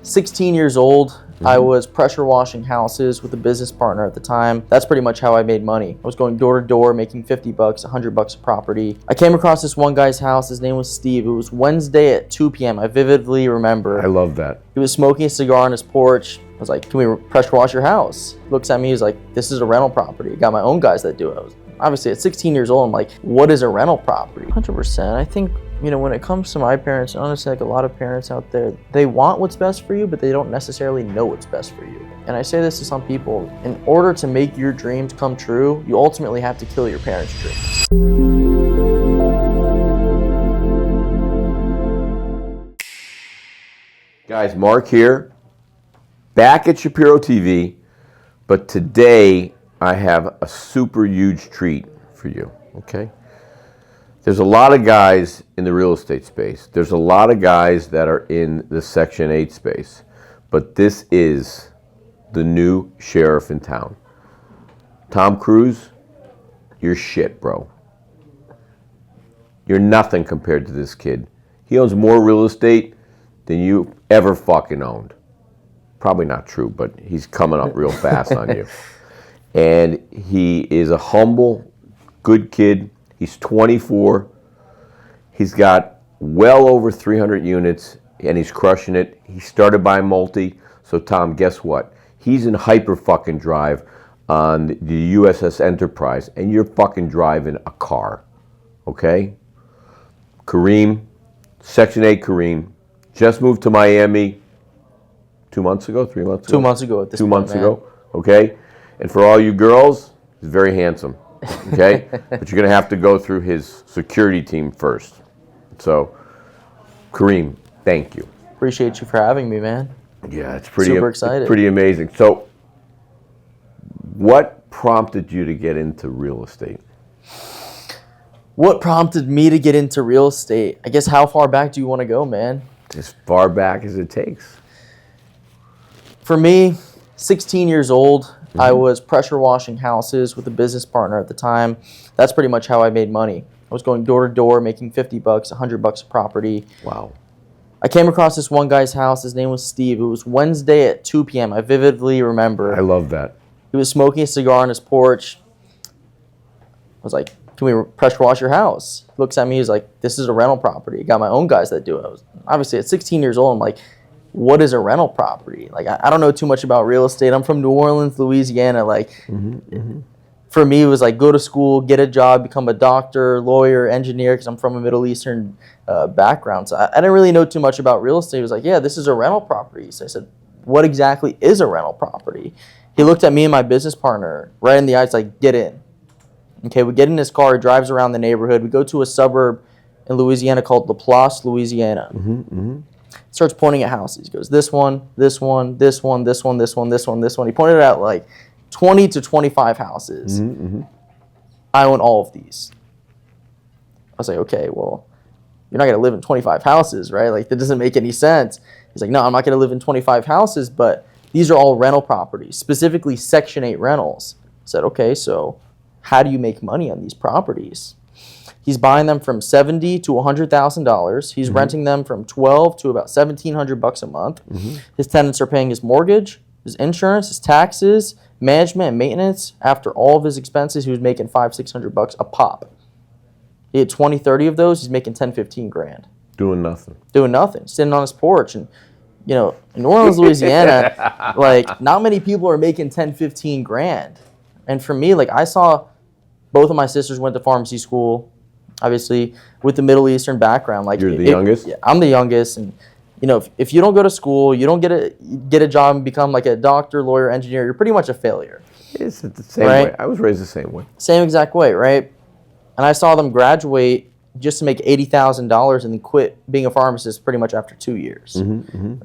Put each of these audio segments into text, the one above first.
16 years old. I was pressure washing houses with a business partner at the time. That's pretty much how I made money. I was going door to door, making 50 bucks, 100 bucks a property. I came across this one guy's house. His name was Steve. It was Wednesday at 2 p.m. I vividly remember. I love that. He was smoking a cigar on his porch. I was like, can we pressure wash your house? He looks at me, he's like, this is a rental property. I got my own guys that do it. Obviously at 16 years old, I'm like, what is a rental property? 100%. I think, when it comes to my parents, honestly, like a lot of parents out there, they want what's best for you, but they don't necessarily know what's best for you. And I say this to some people, in order to make your dreams come true, you ultimately have to kill your parents' dreams. Guys, Mark here, back at Shapiro TV, but today I have a super huge treat for you, okay? There's a lot of guys in the real estate space. There's a lot of guys that are in the Section 8 space. But this is the new sheriff in town. Tom Cruise, you're shit, bro. You're nothing compared to this kid. He owns more real estate than you ever fucking owned. Probably not true, but he's coming up real fast on you. And he is a humble, good kid. He's 24. He's got well over 300 units, and he's crushing it. He started by multi. So, Tom, guess what? He's in hyper fucking drive on the USS Enterprise, and you're fucking driving a car. Okay? Karim, Section 8 Karim, just moved to Miami 2 months ago, 3 months ago? 2 months ago at this point, 2 months ago, okay? And for all you girls, he's very handsome. Okay, but you're gonna have to go through his security team first. So, Karim, thank you. Appreciate you for having me, man. Yeah, it's pretty super excited. Pretty amazing. So, what prompted you to get into real estate? What prompted me to get into real estate? I guess how far back do you want to go, man? As far back as it takes. For me, 16 years old. I was pressure washing houses with a business partner at the time. That's pretty much how I made money. I was going door to door, making 50 bucks, 100 bucks a property. Wow. I came across this one guy's house. His name was Steve. It was Wednesday at 2 p.m. I vividly remember. I love that. He was smoking a cigar on his porch. I was like, can we pressure wash your house? He looks at me, he's like, this is a rental property. I got my own guys that do it. Obviously at 16 years old, I'm like, what is a rental property? Like, I don't know too much about real estate. I'm from New Orleans, Louisiana. Like, for me, it was like, go to school, get a job, become a doctor, lawyer, engineer, because I'm from a Middle Eastern background. So I didn't really know too much about real estate. He was like, yeah, this is a rental property. So I said, what exactly is a rental property? He looked at me and my business partner right in the eyes, like, get in. Okay, we get in his car, he drives around the neighborhood. We go to a suburb in Louisiana called LaPlace, Louisiana. Starts pointing at houses. He goes, this one, this one, this one, this one, this one, this one, this one. He pointed out like 20 to 25 houses. I own all of these. I was like, okay, well, you're not going to live in 25 houses, right? Like, that doesn't make any sense. He's like, no, I'm not going to live in 25 houses, but these are all rental properties, specifically Section 8 rentals. I said, okay, so how do you make money on these properties? He's buying them from $70,000 to $100,000. He's renting them from $1,200 to about $1,700 a month. His tenants are paying his mortgage, his insurance, his taxes, management, and maintenance. After all of his expenses, he was making $500-600 a pop. He had 20, 30 of those. He's making 10, 15 grand. Doing nothing. Doing nothing. Sitting on his porch. And, in New Orleans, Louisiana, like, not many people are making 10, 15 grand. And for me, like, I saw both of my sisters went to pharmacy school. Obviously, with the Middle Eastern background, like, you're the youngest. Yeah, I'm the youngest, and if you don't go to school, you don't get a job and become like a doctor, lawyer, engineer, you're pretty much a failure. It's the same way. I was raised the same way. Same exact way, right? And I saw them graduate just to make $80,000 and then quit being a pharmacist pretty much after 2 years.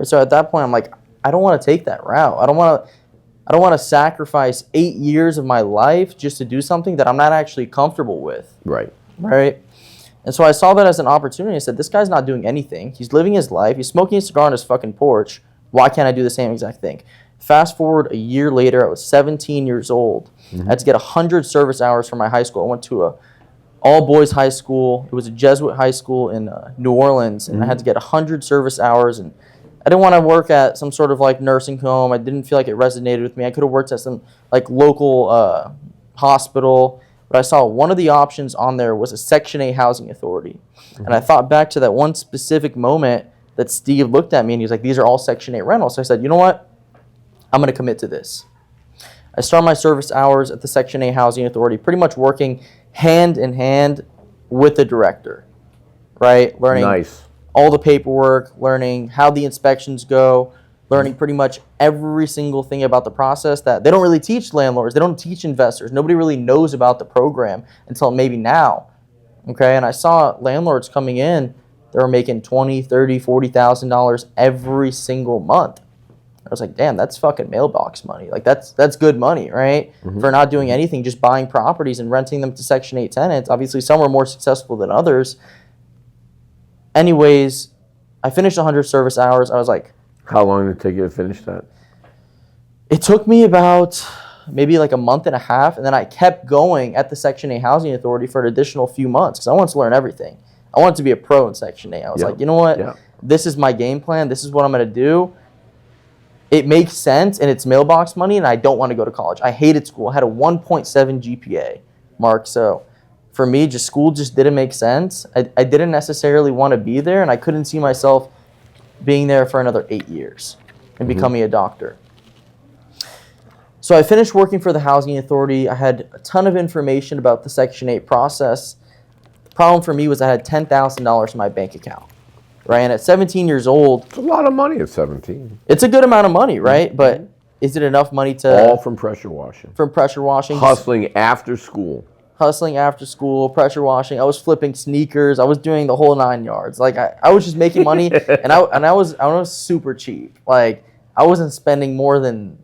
So at that point, I'm like, I don't want to take that route. I don't want to sacrifice 8 years of my life just to do something that I'm not actually comfortable with. Right. And so I saw that as an opportunity. I said, this guy's not doing anything. He's living his life. He's smoking a cigar on his fucking porch. Why can't I do the same exact thing? Fast forward a year later, I was 17 years old. I had to get 100 service hours from my high school. I went to a all-boys high school. It was a Jesuit high school in New Orleans, and I had to get 100 service hours. And I didn't want to work at some sort of like nursing home. I didn't feel like it resonated with me. I could have worked at some like local hospital, but I saw one of the options on there was a Section 8 housing authority. Mm-hmm. And I thought back to that one specific moment that Steve looked at me and he was like, these are all Section 8 rentals. So I said, you know what? I'm going to commit to this. I started my service hours at the Section 8 housing authority, pretty much working hand in hand with the director, right? Learning all the paperwork, learning how the inspections go, learning pretty much every single thing about the process that they don't really teach landlords. They don't teach investors. Nobody really knows about the program until maybe now, okay? And I saw landlords coming in, they were making $20,000, $30,000, $40,000 every single month. I was like, damn, that's fucking mailbox money. Like, that's good money, right? Mm-hmm. For not doing anything, just buying properties and renting them to Section 8 tenants. Obviously, some were more successful than others. Anyways, I finished 100 service hours. I was like... How long did it take you to finish that? It took me about maybe like a month and a half, and then I kept going at the Section 8 Housing Authority for an additional few months because I wanted to learn everything. I wanted to be a pro in Section 8. I was like, you know what? This is my game plan. This is what I'm going to do. It makes sense, and it's mailbox money, and I don't want to go to college. I hated school. I had a 1.7 GPA, Mark, so... For me, school just didn't make sense. I didn't necessarily want to be there, and I couldn't see myself being there for another 8 years and becoming a doctor. So I finished working for the housing authority. I had a ton of information about the Section 8 process. The problem for me was I had $10,000 in my bank account, right? And at 17 years old... It's a lot of money at 17. It's a good amount of money, right? But is it enough money to... All from pressure washing. From pressure washing. Hustling after school. Hustling after school, pressure washing. I was flipping sneakers. I was doing the whole 9 yards. Like I was just making money, and I was super cheap. Like I wasn't spending more than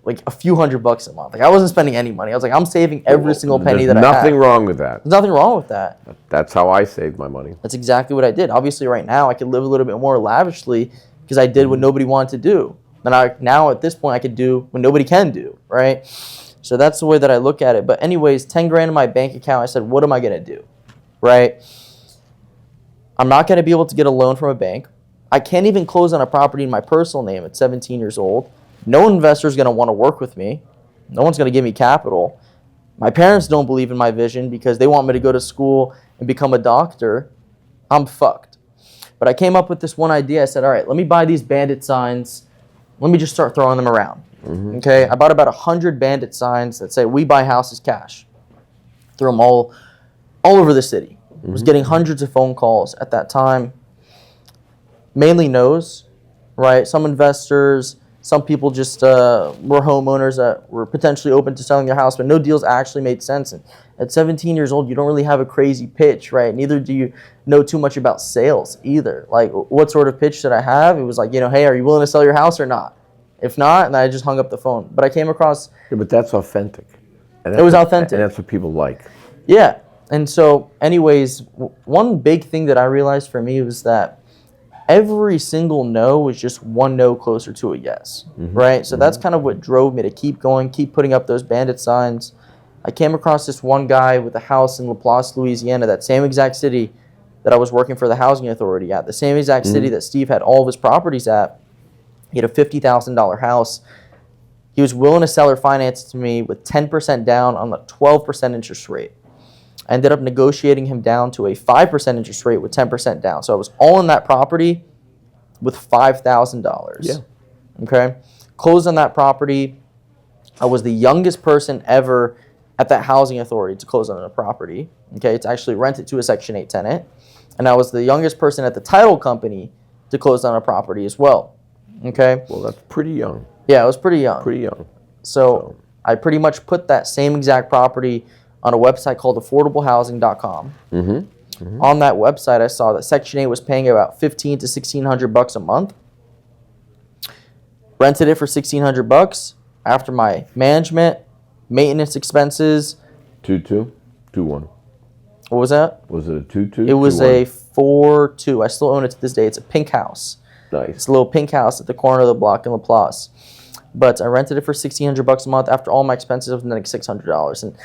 like a few $100 a month. Like I wasn't spending any money. I was like, I'm saving every single penny that I had. Nothing wrong with that. There's nothing wrong with that. That's how I saved my money. That's exactly what I did. Obviously, right now I could live a little bit more lavishly because I did what nobody wanted to do. And now at this point I could do what nobody can do, right? So that's the way that I look at it. But anyways, 10 grand in my bank account. I said, what am I going to do? Right? I'm not going to be able to get a loan from a bank. I can't even close on a property in my personal name at 17 years old. No investor is going to want to work with me. No one's going to give me capital. My parents don't believe in my vision because they want me to go to school and become a doctor. I'm fucked. But I came up with this one idea. I said, all right, let me buy these bandit signs. Let me just start throwing them around. Mm-hmm. Okay, I bought about 100 bandit signs that say "We buy houses cash." Threw them all over the city. Mm-hmm. I was getting hundreds of phone calls at that time. Mainly no's, right? Some investors, some people just were homeowners that were potentially open to selling their house, but no deals actually made sense. And at 17 years old, you don't really have a crazy pitch, right? Neither do you know too much about sales either. Like, what sort of pitch did I have? It was like, hey, are you willing to sell your house or not? If not, and I just hung up the phone. But I came across... Yeah, but that's authentic. And it was authentic. And that's what people like. Yeah. And so, anyways, one big thing that I realized for me was that every single no was just one no closer to a yes, right? So that's kind of what drove me to keep going, keep putting up those bandit signs. I came across this one guy with a house in Laplace, Louisiana, that same exact city that I was working for the housing authority at, the same exact city that Steve had all of his properties at. He had a $50,000 house. He was willing to sell or finance it to me with 10% down on the 12% interest rate. I ended up negotiating him down to a 5% interest rate with 10% down. So I was all in that property with $5,000. Yeah. Okay. Closed on that property. I was the youngest person ever at that housing authority to close on a property. Okay. To actually rent it to a Section 8 tenant. And I was the youngest person at the title company to close on a property as well. Okay. Well, that's pretty young. Yeah, I was pretty young. Pretty young. So I pretty much put that same exact property on a website called affordablehousing.com. On that website, I saw that Section 8 was paying about $1,500 to $1,600 a month. Rented it for $1,600 after my management, maintenance expenses. 2-2? 2-1. What was that? Was it a 2-2? It was a 4-2. I still own it to this day. It's a pink house. Nice. It's a little pink house at the corner of the block in Laplace. But I rented it for $1,600 a month. After all my expenses, it was like $600. And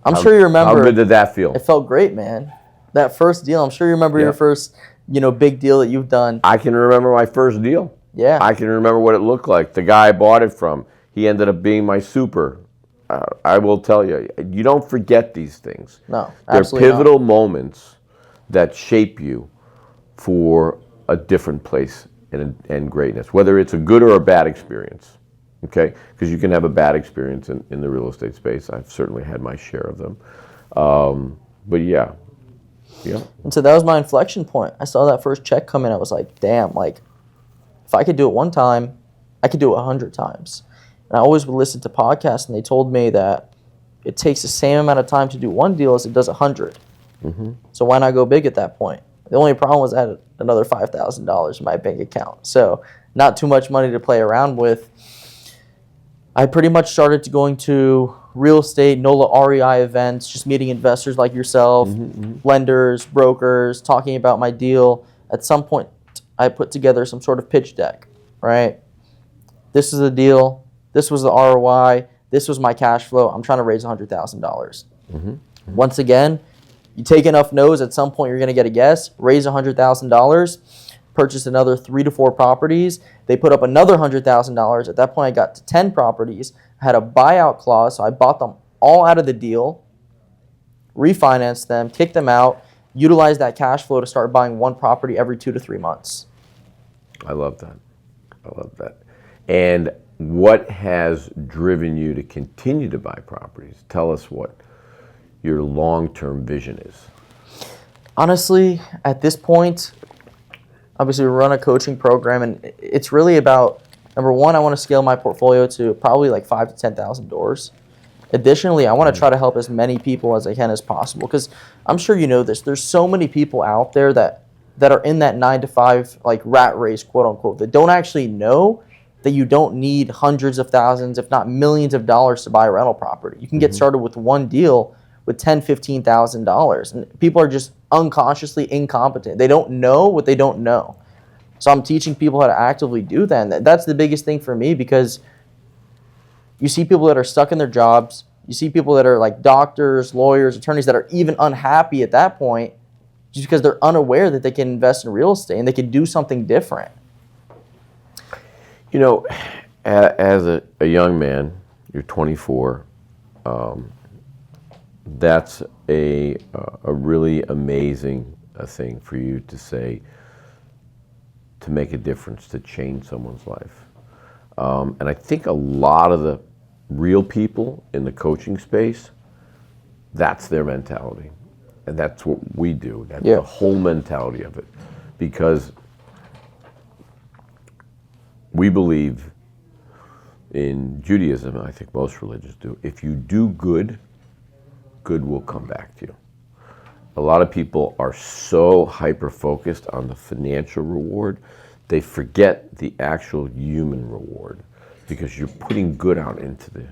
I'm sure you remember. How good did that feel? It felt great, man. That first deal. I'm sure you remember your first, big deal that you've done. I can remember my first deal. Yeah. I can remember what it looked like. The guy I bought it from, he ended up being my super. I will tell you, you don't forget these things. No, They're absolutely pivotal moments that shape you for a different place and greatness, whether it's a good or a bad experience. Okay? Because you can have a bad experience in the real estate space. I've certainly had my share of them. But yeah. And so that was my inflection point. I saw that first check come in. I was like, damn, like, if I could do it one time, I could do it 100 times. And I always would listen to podcasts, and they told me that it takes the same amount of time to do one deal as it does 100. Mm-hmm. So why not go big at that point? The only problem was I had another $5,000 in my bank account. So not too much money to play around with. I pretty much started to going to real estate, NOLA REI events, just meeting investors like yourself, lenders, brokers, talking about my deal. At some point, I put together some sort of pitch deck, right? This is the deal. This was the ROI. This was my cash flow. I'm trying to raise $100,000. Once again, you take enough no's, at some point you're going to get a yes. Raise $100,000. Purchased another 3 to 4 properties. They put up another $100,000. At that point, I got to 10 properties. I had a buyout clause, so I bought them all out of the deal, refinanced them, kicked them out, utilized that cash flow to start buying one property every 2 to 3 months. I love that. I love that. And what has driven you to continue to buy properties? Tell us what your long-term vision is. Honestly, at this point, obviously we run a coaching program, and it's really about, number one, I want to scale my portfolio to probably like 5,000 to 10,000 doors. Additionally, I want to try to help as many people as I can as possible, because I'm sure you know this. There's so many people out there that are in that 9 to 5 like rat race, quote unquote, that don't actually know that you don't need hundreds of thousands, if not millions of dollars to buy a rental property. You can get started with one deal with $10,000, $15,000. And people are just unconsciously incompetent. They don't know what they don't know. So I'm teaching people how to actively do that. And that's the biggest thing for me, because you see people that are stuck in their jobs. You see people that are like doctors, lawyers, attorneys that are even unhappy at that point just because they're unaware that they can invest in real estate and they can do something different. You know, as a young man, you're 24, that's a really amazing thing for you to say, to make a difference, to change someone's life. And I think a lot of the real people in the coaching space, that's their mentality. And that's what we do. That's the whole mentality of it. Because we believe in Judaism, and I think most religions do, if you do good, good will come back to you. A lot of people are so hyper-focused on the financial reward, they forget the actual human reward, because you're putting good out into the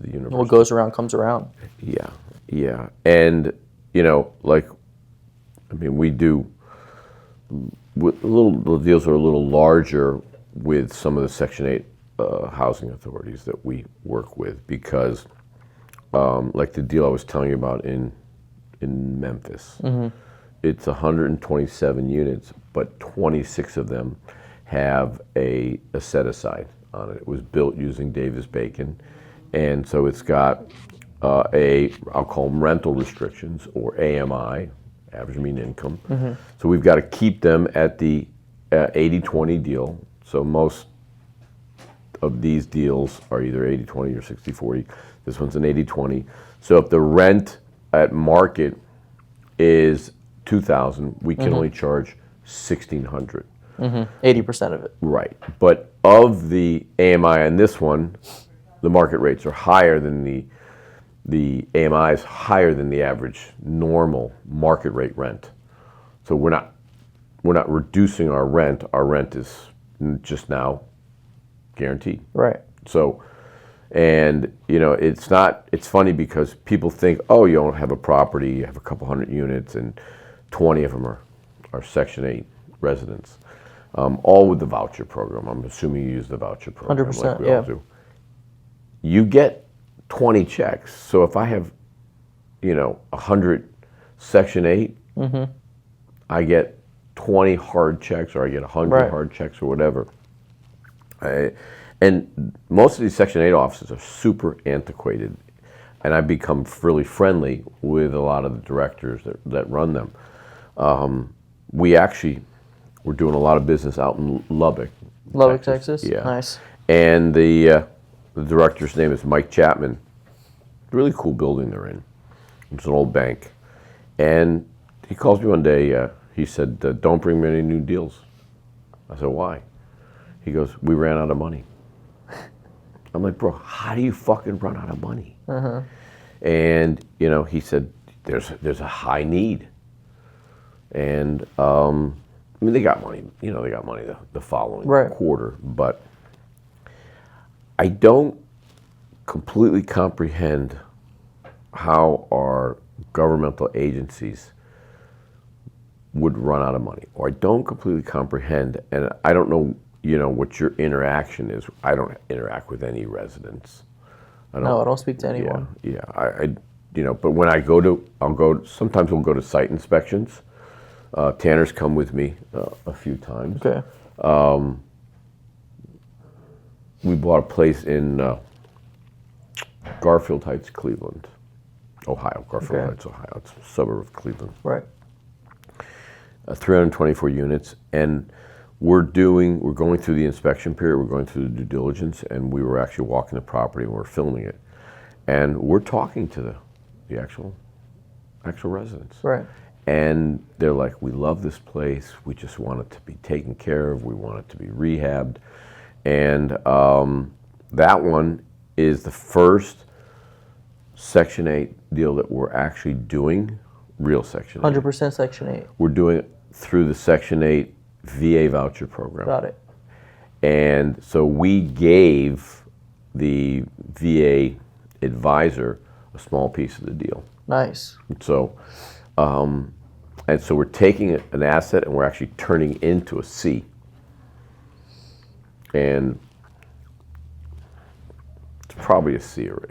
universe. What goes around comes around. Yeah. And, you know, like, I mean, we do little deals are a little larger with some of the Section 8 housing authorities that we work with, because like the deal I was telling you about in Memphis, it's 127 units, but 26 of them have a set-aside on it. It was built using Davis-Bacon, and so it's got I'll call them rental restrictions, or AMI, average mean income. So we've got to keep them at the 80-20 deal. So most of these deals are either 80-20 or 60-40. This one's an 80-20. So if the rent at market is $2,000, we can only charge $1,600. 80% of it. Right. But of the AMI on this one, the market rates are higher than the AMI is higher than the average normal market rate rent. So we're not reducing our rent. Our rent is just now guaranteed. Right. So, and you know, it's funny because people think, oh, you don't have a property, you have a couple hundred units, and 20 of them are Section 8 residents. All with the voucher program. I'm assuming you use the voucher program. 100%, like we all do. You get 20 checks. So if I have, 100 Section 8, I get 20 hard checks, or I get 100 hard checks, or whatever. And most of these Section 8 offices are super antiquated, and I've become really friendly with a lot of the directors that run them. We're doing a lot of business out in Lubbock. Lubbock, Texas? Yeah. Nice. And the director's name is Mike Chapman. Really cool building they're in. It's an old bank. And he calls me one day, he said, don't bring me any new deals. I said, why? He goes, we ran out of money. I'm like, bro, how do you fucking run out of money? And, he said, there's a high need. And, they got money, they got money the following quarter, but I don't completely comprehend how our governmental agencies would run out of money, or I don't completely comprehend, and I don't know, what your interaction is. I don't interact with any residents. I don't speak to anyone. Yeah, I but when sometimes we'll go to site inspections. Tanner's come with me a few times. Okay. We bought a place in Garfield Heights, Cleveland, Ohio. Garfield Heights, Ohio. It's a suburb of Cleveland. Right. 324 units, and we're going through the inspection period. We're going through the due diligence, and we were actually walking the property and we're filming it, and we're talking to the actual residents. Right. And they're like, we love this place. We just want it to be taken care of. We want it to be rehabbed. And that one is the first Section 8 deal that we're actually doing, real Section 8. 100% Section 8. We're doing it through the Section 8 VA voucher program. Got it. And so we gave the VA advisor a small piece of the deal. Nice. So, so we're taking an asset and we're actually turning it into a C. And it's probably a C, or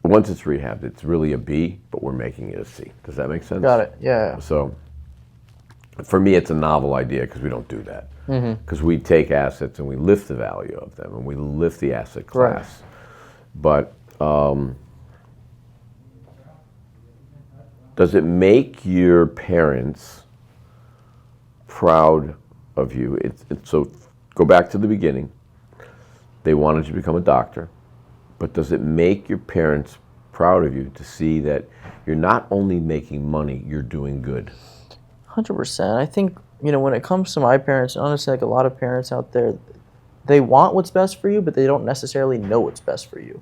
once it's rehabbed, it's really a B, but we're making it a C. Does that make sense? Got it. Yeah. So for me, it's a novel idea because we don't do that. Because we take assets and we lift the value of them and we lift the asset class. Right. But does it make your parents proud of you? So go back to the beginning. They wanted you to become a doctor. But does it make your parents proud of you to see that you're not only making money, you're doing good? 100%. I think, when it comes to my parents, honestly, like a lot of parents out there, they want what's best for you, but they don't necessarily know what's best for you,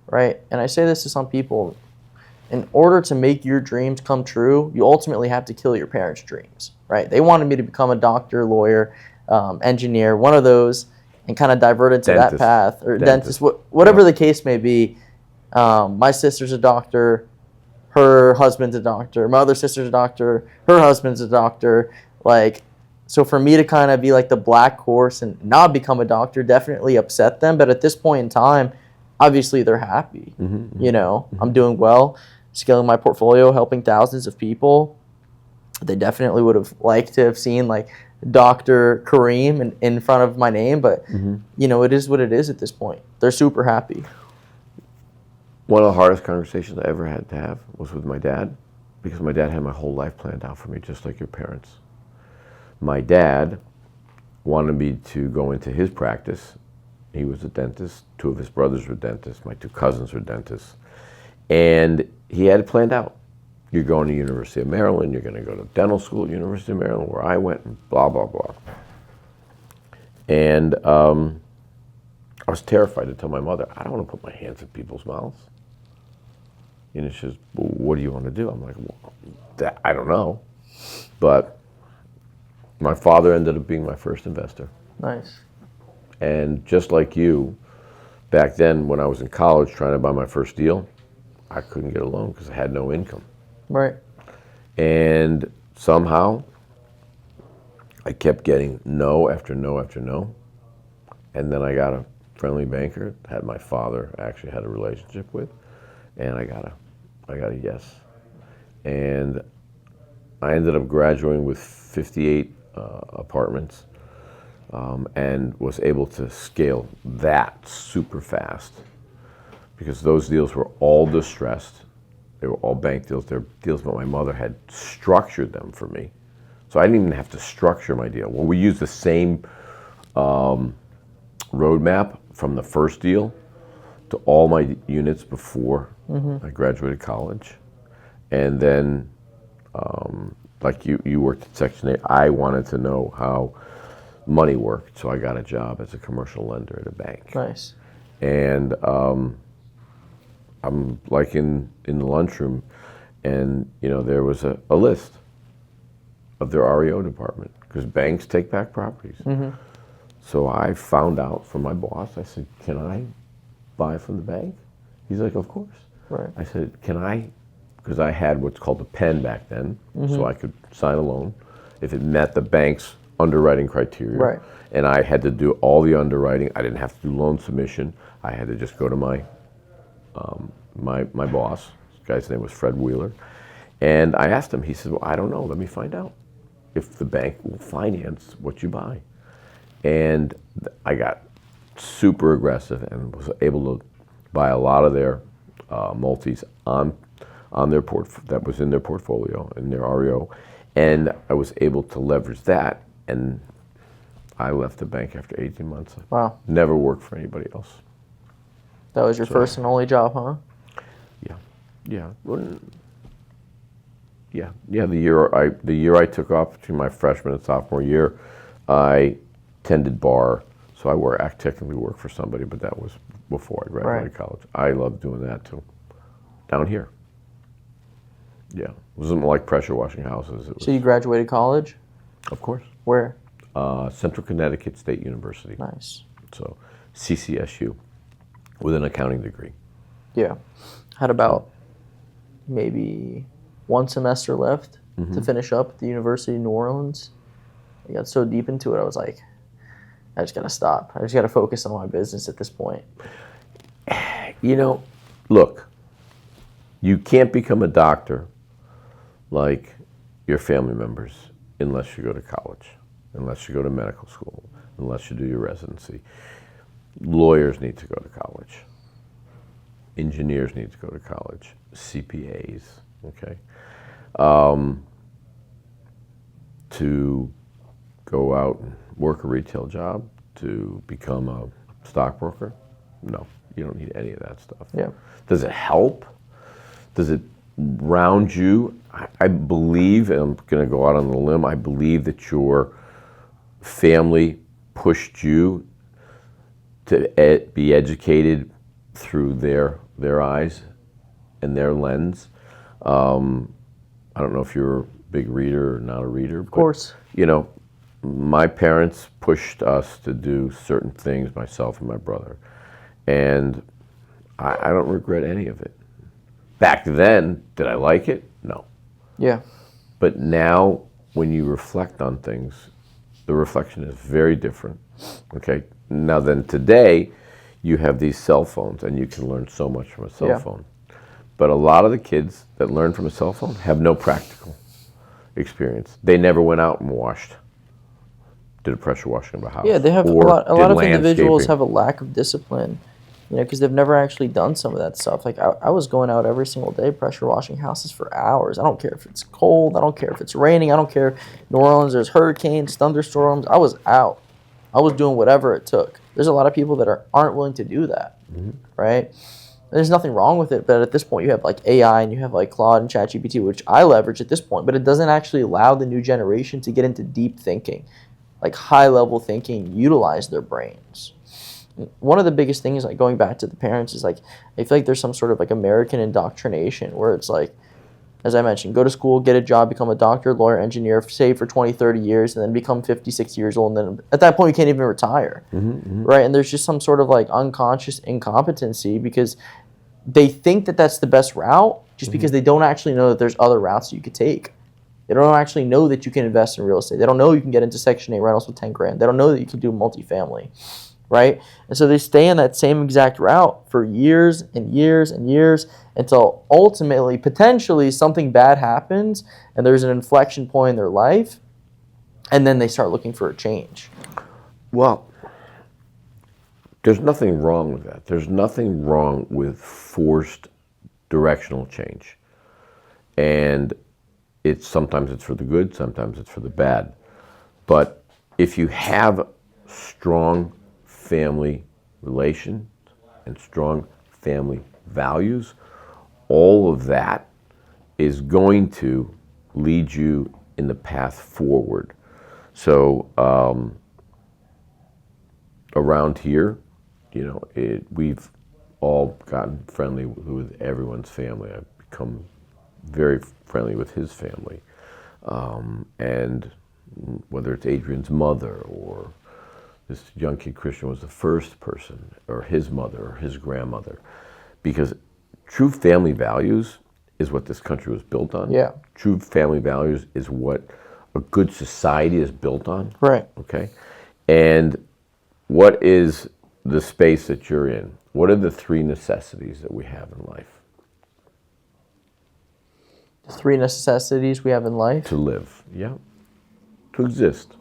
right? And I say this to some people, in order to make your dreams come true, you ultimately have to kill your parents' dreams, right? They wanted me to become a doctor, lawyer, engineer, one of those, and kind of divert into that path, or dentist, whatever the case may be. My sister's a doctor, her husband's a doctor, my other sister's a doctor, her husband's a doctor. So for me to kind of be like the black horse and not become a doctor definitely upset them. But at this point in time, obviously they're happy. I'm doing well, scaling my portfolio, helping thousands of people. They definitely would have liked to have seen Dr. Karim in front of my name, but it is what it is at this point. They're super happy. One of the hardest conversations I ever had to have was with my dad, because my dad had my whole life planned out for me, just like your parents. My dad wanted me to go into his practice. He was a dentist. 2 of his brothers were dentists. My 2 cousins were dentists. And he had it planned out. You're going to University of Maryland. You're going to go to dental school at University of Maryland, where I went, and blah, blah, blah. And I was terrified to tell my mother, I don't want to put my hands in people's mouths. And she says, well, what do you want to do? I'm like, well, I don't know. But my father ended up being my first investor. Nice. And just like you, back then when I was in college trying to buy my first deal, I couldn't get a loan because I had no income. Right. And somehow I kept getting no after no after no. And then I got a friendly banker that my father actually had a relationship with, and I got a yes. And I ended up graduating with 58 apartments, and was able to scale that super fast because those deals were all distressed. They were all bank deals. They're deals, but my mother had structured them for me. So I didn't even have to structure my deal. Well, we used the same roadmap from the first deal to all my units before I graduated college. And then, like you worked at Section 8, I wanted to know how money worked. So I got a job as a commercial lender at a bank. Nice. And I'm like in the lunchroom, and there was a list of their REO department because banks take back properties. So I found out from my boss. I said, "Can I buy from the bank?" He's like, "Of course." Right. I said, "Can I?" Because I had what's called a pen back then, so I could sign a loan if it met the bank's underwriting criteria. Right. And I had to do all the underwriting. I didn't have to do loan submission. I had to just go to my boss. This guy's name was Fred Wheeler. And I asked him, he said, "Well, I don't know. Let me find out if the bank will finance what you buy." And I got super aggressive and was able to buy a lot of their multis on their that was in their portfolio, in their REO. And I was able to leverage that. And I left the bank after 18 months. Wow. Never worked for anybody else. That was your first and only job, huh? Yeah. Yeah. The year I took off between my freshman and sophomore year, I tended bar. So I technically worked for somebody, but that was before I graduated college. I loved doing that too. Down here. Yeah. It wasn't like pressure washing houses. So you graduated college? Of course. Where? Central Connecticut State University. Nice. So CCSU with an accounting degree. Yeah. Had about maybe one semester left to finish up at the University of New Orleans. I got so deep into it, I was like, I just got to stop. I just got to focus on my business at this point. Look, you can't become a doctor like your family members unless you go to college, unless you go to medical school, unless you do your residency. Lawyers need to go to college. Engineers need to go to college. CPAs, okay? To go out and work a retail job, to become a stockbroker, no, you don't need any of that stuff. Yeah. Does it help? Does it round you? I believe, and I'm going to go out on the limb, I believe that your family pushed you to be educated through their eyes and their lens. I don't know if you're a big reader or not a reader. Of course. My parents pushed us to do certain things, myself and my brother. And I don't regret any of it. Back then, did I like it? No. Yeah. But now, when you reflect on things, the reflection is very different. Okay? Now then, today, you have these cell phones, and you can learn so much from a cell phone. But a lot of the kids that learn from a cell phone have no practical experience. They never went out and did a pressure washing of a house. Yeah, they have a lot of individuals have a lack of discipline, because they've never actually done some of that stuff. Like I was going out every single day pressure washing houses for hours. I don't care if it's cold. I don't care if it's raining. I don't care if New Orleans, there's hurricanes, thunderstorms. I was out. I was doing whatever it took. There's a lot of people that aren't willing to do that, right? There's nothing wrong with it, but at this point you have like AI and you have like Claude and ChatGPT, which I leverage at this point, but it doesn't actually allow the new generation to get into deep thinking, like high level thinking, utilize their brains. One of the biggest things, like going back to the parents, is like I feel like there's some sort of like American indoctrination where it's like, as I mentioned, go to school, get a job, become a doctor, lawyer, engineer, save for 20, 30 years, and then become 56 years old. And then at that point, you can't even retire, right? And there's just some sort of like unconscious incompetency because they think that that's the best route just because they don't actually know that there's other routes you could take. They don't actually know that you can invest in real estate. They don't know you can get into Section 8 rentals with 10 grand. They don't know that you can do multifamily, right? And so they stay in that same exact route for years and years and years until ultimately, potentially, something bad happens and there's an inflection point in their life and then they start looking for a change. Well, there's nothing wrong with that. There's nothing wrong with forced directional change. And sometimes it's for the good, sometimes it's for the bad. But if you have strong family relations and strong family values, all of that is going to lead you in the path forward. So around here, we've all gotten friendly with everyone's family. I've become very friendly with his family. And whether it's Adrian's mother or this young kid Christian was the first person, or his mother or his grandmother, because true family values is what this country was built on. Yeah. True family values is what a good society is built on. Right. Okay. And what is the space that you're in? What are the 3 necessities that we have in life? The 3 necessities we have in life? To live, yeah. To exist.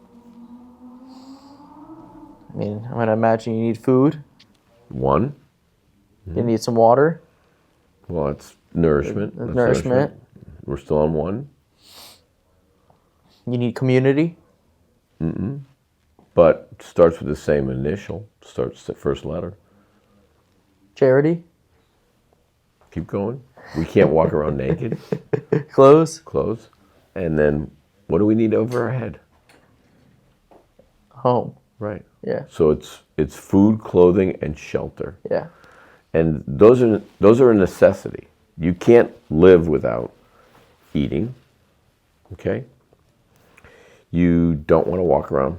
I mean, I'm going to imagine you need food. 1. You need some water. Well, it's nourishment. That's Nourishment. We're still on 1. You need community. But it starts with the same initial. Starts the first letter. Charity. Keep going. We can't walk around naked. Clothes. Clothes. And then what do we need over our head? Home. Right. Yeah. So it's food, clothing, and shelter. Yeah. And those are a necessity. You can't live without eating. Okay? You don't want to walk around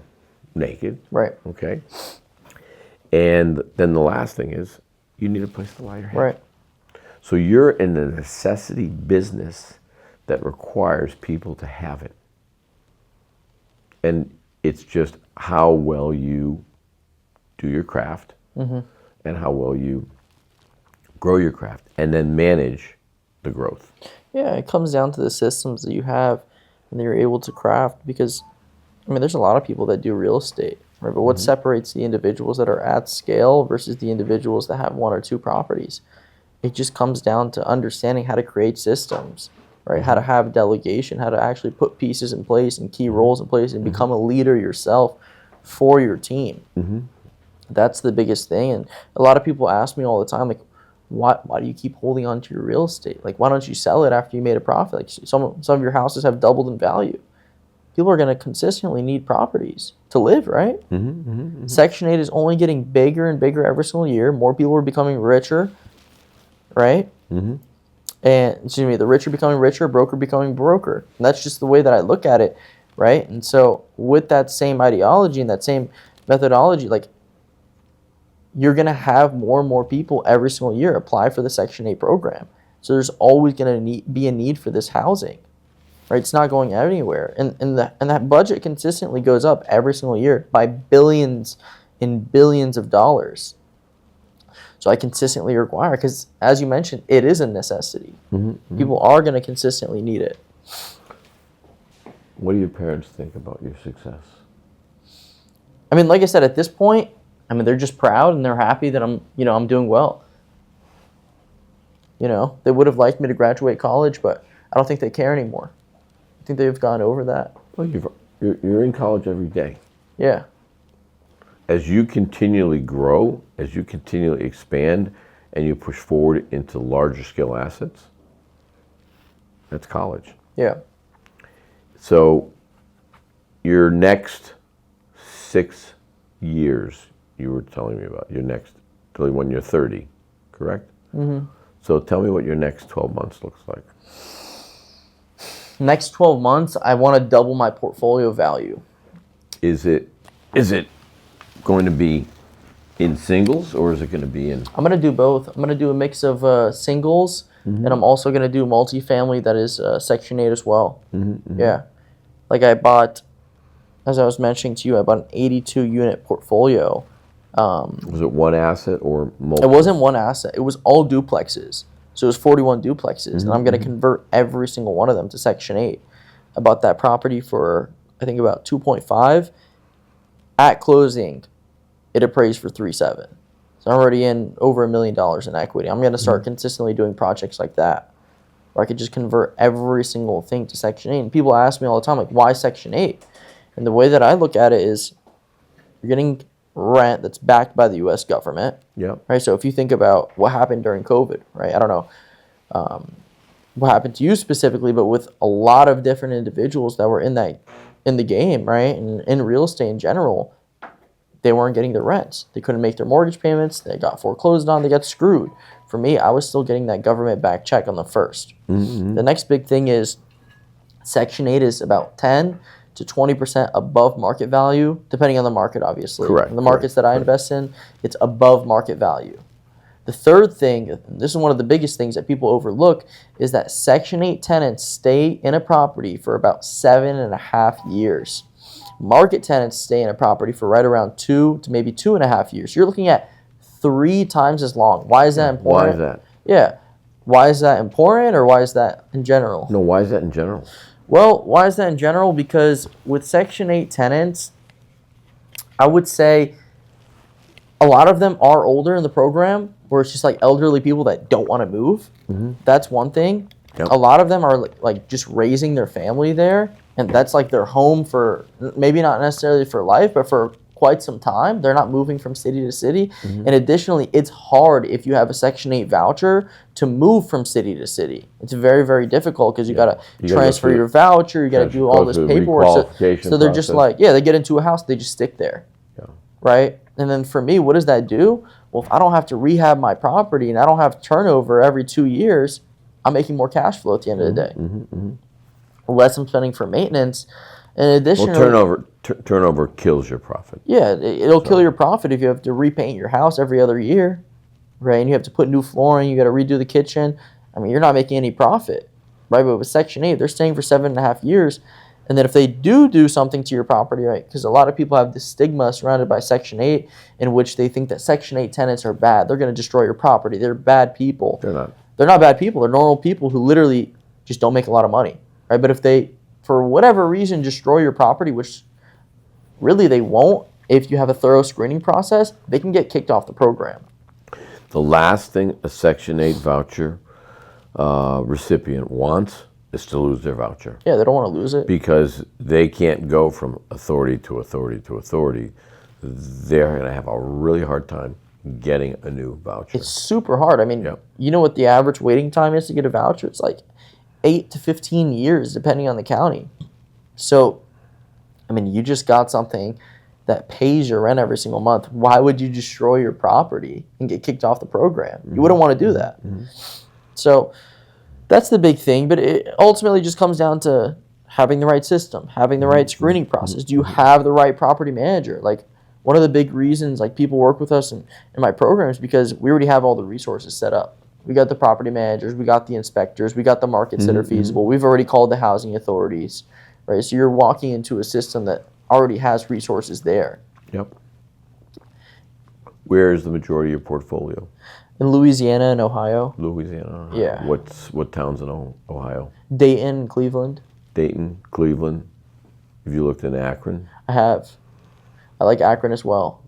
naked. Right. Okay? And then the last thing is you need a place to lie your head. Right. So you're in a necessity business that requires people to have it. And it's just how well you do your craft and how well you grow your craft and then manage the growth. Yeah, it comes down to the systems that you have and that you're able to craft, because, I mean, there's a lot of people that do real estate, right? But what separates the individuals that are at scale versus the individuals that have 1 or 2 properties? It just comes down to understanding how to create systems, right? How to have delegation, how to actually put pieces in place and key roles in place and become a leader yourself for your team. That's the biggest thing. And a lot of people ask me all the time, like, why do you keep holding on to your real estate? Like, why don't you sell it after you made a profit? Like, some of your houses have doubled in value. People are going to consistently need properties to live, right? Section 8 is only getting bigger and bigger every single year. More people are becoming richer, right? And, excuse me, the rich are becoming richer, broker becoming broker. And that's just the way that I look at it, right? And so with that same ideology and that same methodology, like, you're going to have more and more people every single year apply for the Section 8 program. So there's always going to be a need for this housing, right? It's not going anywhere. And that budget consistently goes up every single year by billions and billions of dollars. So I consistently require, because as you mentioned, it is a necessity. People are going to consistently need it. What do your parents think about your success? I mean, like I said, at this point, I mean, they're just proud and they're happy that I'm doing well. They would have liked me to graduate college, but I don't think they care anymore. I think they've gone over that. Well, you're in college every day. Yeah. As you continually grow, as you continually expand, and you push forward into larger scale assets, that's college. Yeah. So your next 6 years, you were telling me about your next, till when you're 30, correct? So tell me what your next 12 months looks like. Next 12 months, I want to double my portfolio value. Is it going to be in singles, or is it going to be in? I'm going to do both. I'm going to do a mix of singles, and I'm also going to do multifamily that is Section 8 as well. Yeah. Like I bought, as I was mentioning to you, I bought an 82 unit portfolio. Was it one asset or multiple? It wasn't one asset. It was all duplexes. So it was 41 duplexes, and I'm going to convert every single one of them to Section 8. I bought that property for I think about 2.5. At closing, it appraised for 3.7. So I'm already in over $1 million in equity. I'm going to start consistently doing projects like that, where I could just convert every single thing to Section 8. And people ask me all the time, like, why Section 8? And the way that I look at it is you're getting rent that's backed by the U.S. government. Yep. Right? So if you think about what happened during COVID, right? I don't know what happened to you specifically, but with a lot of different individuals that were in the game, right? And in real estate in general, they weren't getting their rents. They couldn't make their mortgage payments. They got foreclosed on. They got screwed. For me, I was still getting that government-backed check on the first. Mm-hmm. The next big thing is Section 8 is about 10 to 20% above market value, depending on the market, obviously. Correct. In the markets that I invest in, it's above market value. The third thing, and this is one of the biggest things that people overlook, is that Section 8 tenants stay in a property for about 7.5 years. Market tenants stay in a property for right around 2 to maybe 2.5 years. You're looking at 3 times as long. Why is that important? Why is that? Yeah. Why is that important, or why is that in general? No, why is that in general? Well, why is that in general? Because with Section 8 tenants, I would say a lot of them are older in the program, where it's just like elderly people that don't want to move. Mm-hmm. That's one thing. Yep. A lot of them are like just raising their family there, and that's like their home for maybe not necessarily for life, but for quite some time. They're not moving from city to city. Mm-hmm. And additionally, it's hard if you have a Section 8 voucher to move from city to city. It's very, very difficult because you got to transfer your voucher. You got to do all this paperwork. So they're just like, yeah, they get into a house, they just stick there. Yeah. Right? And then for me, what does that do? Well, if I don't have to rehab my property and I don't have turnover every 2 years, I'm making more cash flow at the end of the day. Mm-hmm, mm-hmm. Less I'm spending for maintenance. In addition, turnover kills your profit. Yeah, it'll kill your profit if you have to repaint your house every other year, right? And you have to put new flooring, you got to redo the kitchen. I mean, you're not making any profit, right? But with Section 8, they're staying for 7.5 years. And then if they do something to your property, right, because a lot of people have this stigma surrounded by Section 8 in which they think that Section 8 tenants are bad. They're going to destroy your property. They're bad people. They're not. They're not bad people. They're normal people who literally just don't make a lot of money, right? But if they, for whatever reason, destroy your property, which really they won't if you have a thorough screening process, they can get kicked off the program. The last thing a Section 8 voucher recipient wants is to lose their voucher. Yeah, they don't want to lose it. Because they can't go from authority to authority to authority. They're going to have a really hard time getting a new voucher. It's super hard. I mean, You know what the average waiting time is to get a voucher? It's like 8 to 15 years, depending on the county. So, I mean, you just got something that pays your rent every single month. Why would you destroy your property and get kicked off the program? You wouldn't want to do that. Mm-hmm. So that's the big thing, but it ultimately just comes down to having the right system, having the right screening process. Do you have the right property manager? Like, one of the big reasons like people work with us in my programs because we already have all the resources set up. We got the property managers, we got the inspectors, we got the markets that are feasible. We've already called the housing authorities, right? So you're walking into a system that already has resources there. Yep. Where is the majority of your portfolio? In Louisiana and Ohio. Louisiana. Ohio. Yeah. What towns in Ohio? Dayton, Cleveland. Dayton, Cleveland. Have you looked in Akron? I have. I like Akron as well.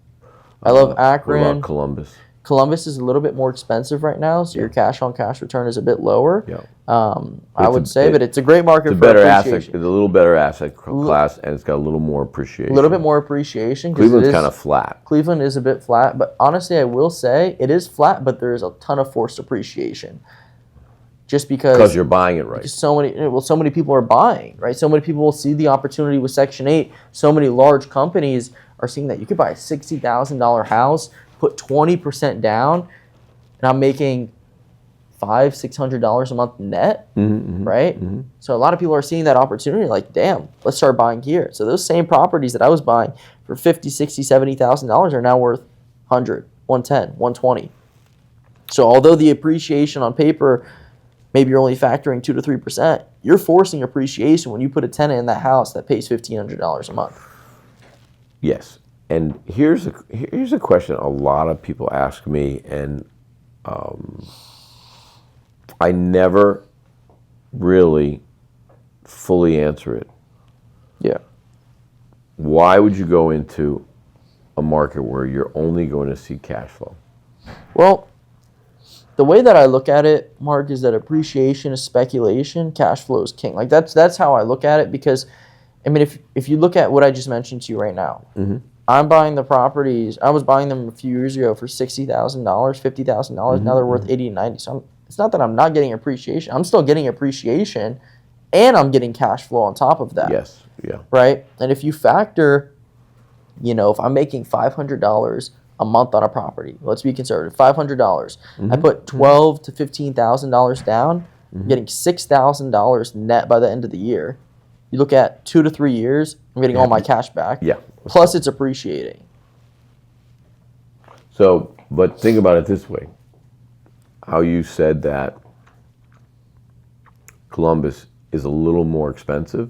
I love Akron. What about Columbus? Columbus is a little bit more expensive right now, so your cash-on-cash return is a bit lower. Yeah. I would say, but it's a great market for better appreciation. Asset, it's a little better asset class, and it's got a little more appreciation. A little bit more appreciation. Cleveland's kind of flat. Cleveland is a bit flat, but honestly, I will say it is flat, but there is a ton of forced appreciation. Just because you're buying it right. So many people are buying, right? So many people will see the opportunity with Section 8. So many large companies are seeing that you could buy a $60,000 house, put 20% down, and I'm making $500-$600 a month net, right? Mm-hmm. So a lot of people are seeing that opportunity, like, damn, let's start buying here. So those same properties that I was buying for $50,000, $60,000, $70,000 are now worth $100, $110, $120. So although the appreciation on paper, maybe you're only factoring 2 to 3%, you're forcing appreciation when you put a tenant in that house that pays $1,500 a month. Yes. And here's a question a lot of people ask me, and I never really fully answer it. Yeah. why would you go into a market where you're only going to see cash flow? Well, the way that I look at it, Mark, is that appreciation is speculation, cash flow is king. Like that's how I look at it, because I mean, if you look at what I just mentioned to you right now, I'm buying the properties. I was buying them a few years ago for $60,000, $50,000. Now they're worth 80 and 90. So it's not that I'm not getting appreciation. I'm still getting appreciation, and I'm getting cash flow on top of that. Yes. Yeah. Right. And if you factor, if I'm making $500 a month on a property, let's be conservative, $500. I put $12,000 to $15,000 down. I'm getting $6,000 net by the end of the year. You look at 2 to 3 years, I'm getting all my cash back. Yeah. Plus, it's appreciating. So, but think about it this way. How you said that Columbus is a little more expensive,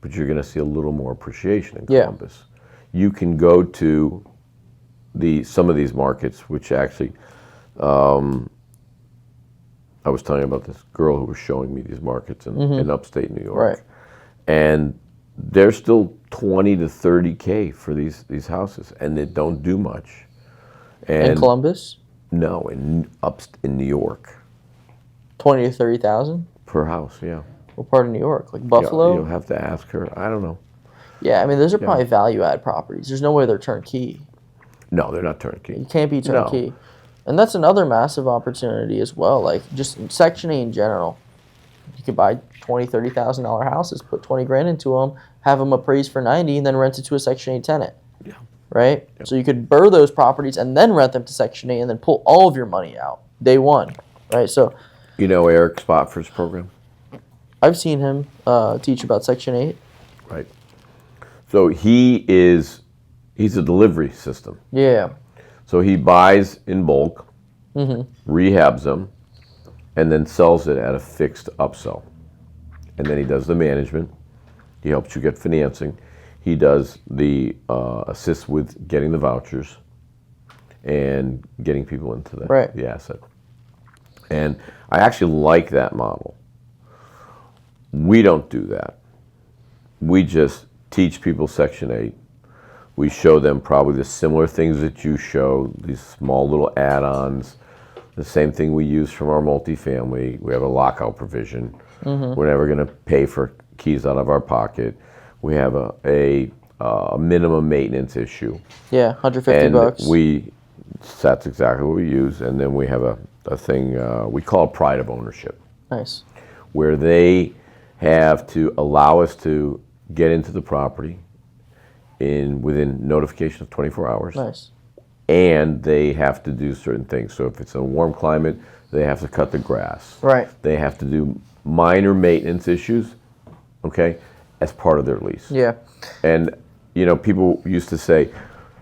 but you're going to see a little more appreciation in Columbus. You can go to some of these markets, which actually, I was telling you about this girl who was showing me these markets in upstate New York. Right. And they're still 20 to 30K for these houses, and they don't do much. And in Columbus? No, in New York. 20 to 30,000 per house. Yeah. What part of New York? Like Buffalo? You'll have to ask her. I don't know. Yeah, I mean, those are probably value-add properties. There's no way they're turnkey. No, they're not turnkey. You can't be turnkey. No. And that's another massive opportunity as well. Like, just Section 8 in general. You could buy $20,000, $30,000 houses, put 20 grand into them, have them appraised for 90, and then rent it to a Section 8 tenant. Yeah. Right? Yeah. So you could burr those properties and then rent them to Section 8 and then pull all of your money out day one. Right? So, you know Eric Spotford's program? I've seen him teach about Section 8. Right. So he's a delivery system. Yeah. So he buys in bulk, rehabs them, and then sells it at a fixed upsell. And then he does the management. He helps you get financing. He does the assists with getting the vouchers and getting people into the asset. And I actually like that model. We don't do that. We just teach people Section 8. We show them probably the similar things that you show, these small little add-ons. The same thing we use from our multifamily. We have a lockout provision. We're never going to pay for keys out of our pocket. We have a minimum maintenance issue. Yeah, $150. That's exactly what we use. And then we have a thing we call pride of ownership. Nice. Where they have to allow us to get into the property within notification of 24 hours. Nice. And they have to do certain things. So if it's a warm climate, they have to cut the grass. Right. They have to do minor maintenance issues, okay, as part of their lease. Yeah. And, people used to say,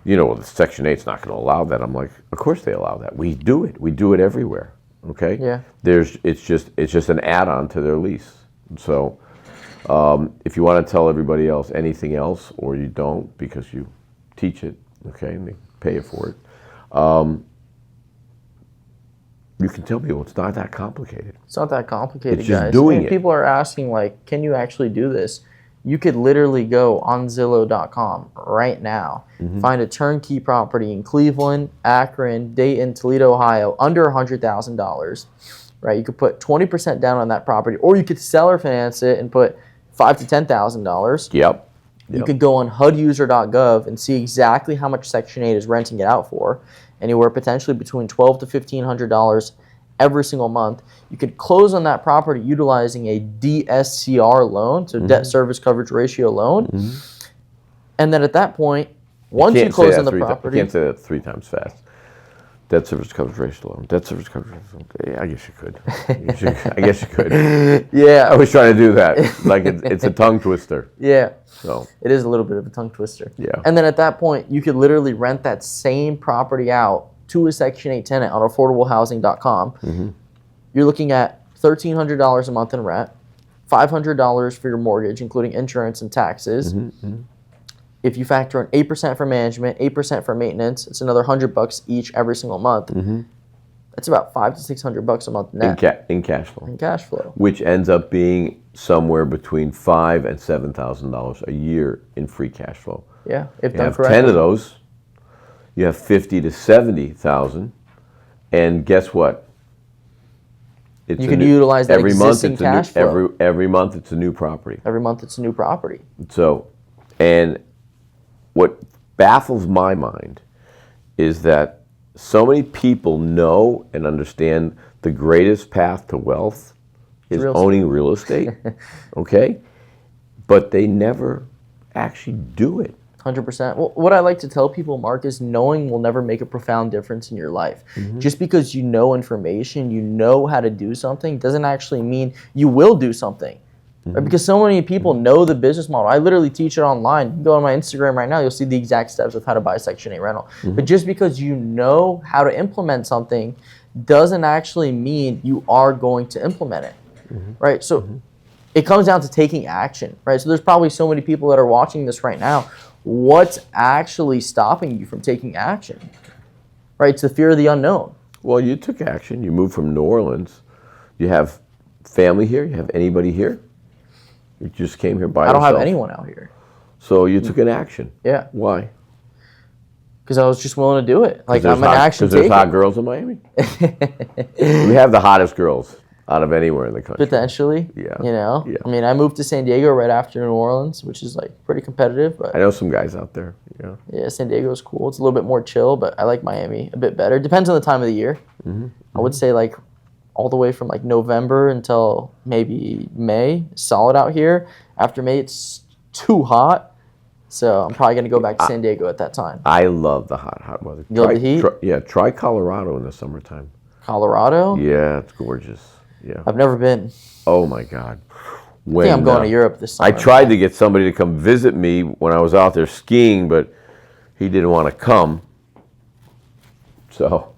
well, the Section 8's not going to allow that. I'm like, of course they allow that. We do it. We do it everywhere, okay? Yeah. It's just an add-on to their lease. So if you want to tell everybody else anything else, or you don't because you teach it, okay, and they pay you for it, you can tell people it's not that complicated. It's not that complicated, it's just guys. doing it. People are asking, like, can you actually do this? You could literally go on Zillow.com right now, find a turnkey property in Cleveland, Akron, Dayton, Toledo, Ohio, under $100,000. Right? You could put 20% down on that property, or you could seller finance it and put $5,000 to $10,000. Yep. You could go on HUDuser.gov and see exactly how much Section 8 is renting it out for, anywhere potentially between $1,200 to $1,500 every single month. You could close on that property utilizing a DSCR loan, so debt service coverage ratio loan. And then at that point, once you close on the property... You can't say that 3 times fast. Debt service coverage ratio loan. Debt service coverage ratio loan. Yeah, I guess you could. I guess you could. Yeah. I was trying to do that. Like it's a tongue twister. Yeah. So it is a little bit of a tongue twister. Yeah. And then at that point, you could literally rent that same property out to a Section 8 tenant on affordablehousing.com. You're looking at $1,300 a month in rent, $500 for your mortgage, including insurance and taxes. If you factor in 8% for management, 8% for maintenance, it's another $100 each every single month. That's about $500 to $600 a month net in cash flow. in cash flow. Which ends up being somewhere between $5,000 and $7,000 a year in free cash flow. Yeah, if You done have correctly. 10 of those, you have 50 to 70,000, and guess what? It's You can utilize that every month. existing cash flow. Every month, it's a new property. Every month it's a new property. So, and what baffles my mind is that so many people know and understand the greatest path to wealth is owning real estate, okay? But they never actually do it. 100%. Well, what I like to tell people, Mark, is knowing will never make a profound difference in your life. Just because you know information, you know how to do something, doesn't actually mean you will do something. Right? Because so many people know the business model. I literally teach it online. You can go on my Instagram right now, you'll see the exact steps of how to buy a Section 8 rental. But just because you know how to implement something doesn't actually mean you are going to implement it. Right? So it comes down to taking action. Right? So there's probably so many people that are watching this right now. What's actually stopping you from taking action? Right? It's the fear of the unknown. Well, you took action. You moved from New Orleans. You have family here? You have anybody here? You just came here by yourself? I don't have anyone out here. So you took an action. Yeah. Why? Because I was just willing to do it. Like, I'm an action taker. Because there's hot girls in Miami? We have the hottest girls out of anywhere in the country. Potentially. Yeah. You know? Yeah. I mean, I moved to San Diego right after New Orleans, which is, like, pretty competitive. But I know some guys out there. Yeah. Yeah, San Diego's cool. It's a little bit more chill, but I like Miami a bit better. Depends on the time of the year. I would say, like, all the way from, like, November until maybe May, solid out here. After May, it's too hot. So I'm probably going to go back to San Diego at that time. I love the hot weather. You love the heat? Try Colorado in the summertime. Colorado? Yeah, it's gorgeous. Yeah. I've never been. Oh, my God. I think I'm going to Europe this summer. I tried to get somebody to come visit me when I was out there skiing, but he didn't want to come. So.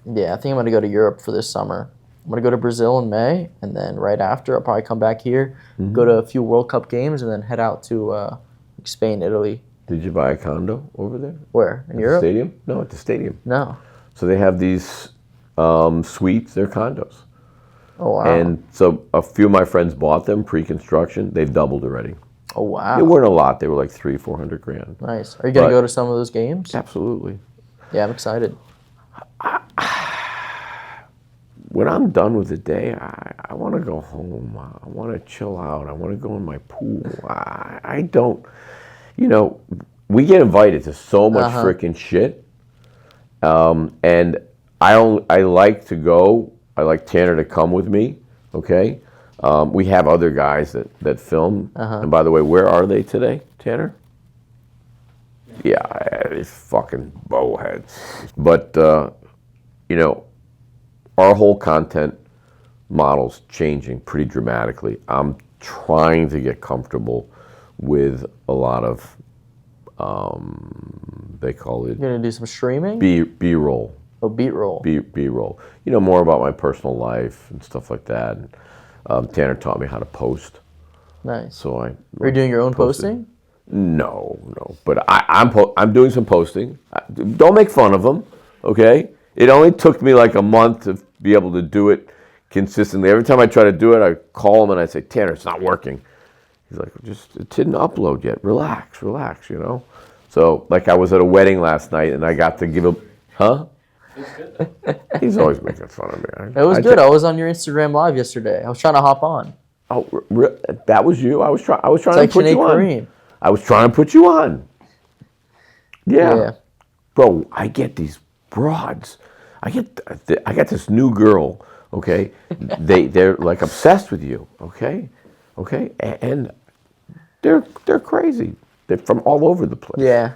Yeah, I think I'm going to go to Europe for this summer. I'm going to go to Brazil in May, and then right after, I'll probably come back here, go to a few World Cup games, and then head out to Spain, Italy. Did you buy a condo over there? Where? In Europe? At the stadium? No, at the stadium. No. So they have these suites, they're condos. Oh, wow. And so a few of my friends bought them pre-construction. They've doubled already. Oh, wow. They weren't a lot. They were like $300,000-$400,000. Nice. Are you going to go to some of those games? Absolutely. Yeah, I'm excited. When I'm done with the day, I want to go home. I want to chill out. I want to go in my pool. I don't, we get invited to so much freaking shit. And I like to go. I like Tanner to come with me, okay? We have other guys that film. And by the way, where are they today, Tanner? Yeah, these fucking bowheads. But, our whole content model's changing pretty dramatically. I'm trying to get comfortable with a lot of, they call it... You're going to do some streaming? B-roll. Oh, beat roll. B-roll. More about my personal life and stuff like that. And, Tanner taught me how to post. Nice. So Are you doing your own posting? No. But I'm doing some posting. Don't make fun of them, okay? It only took me like a month to be able to do it consistently. Every time I try to do it, I call him and I say, Tanner, it's not working. He's like, it didn't upload yet. Relax. So, like, I was at a wedding last night and I got to give him, He's always making fun of me. It was good. I was on your Instagram Live yesterday. I was trying to hop on. Oh, that was you? I was trying to put you on. Karim. I was trying to put you on. Yeah. Bro, I get these broads. I got this new girl, okay? They're like obsessed with you, okay? And they're crazy. They're from all over the place. Yeah.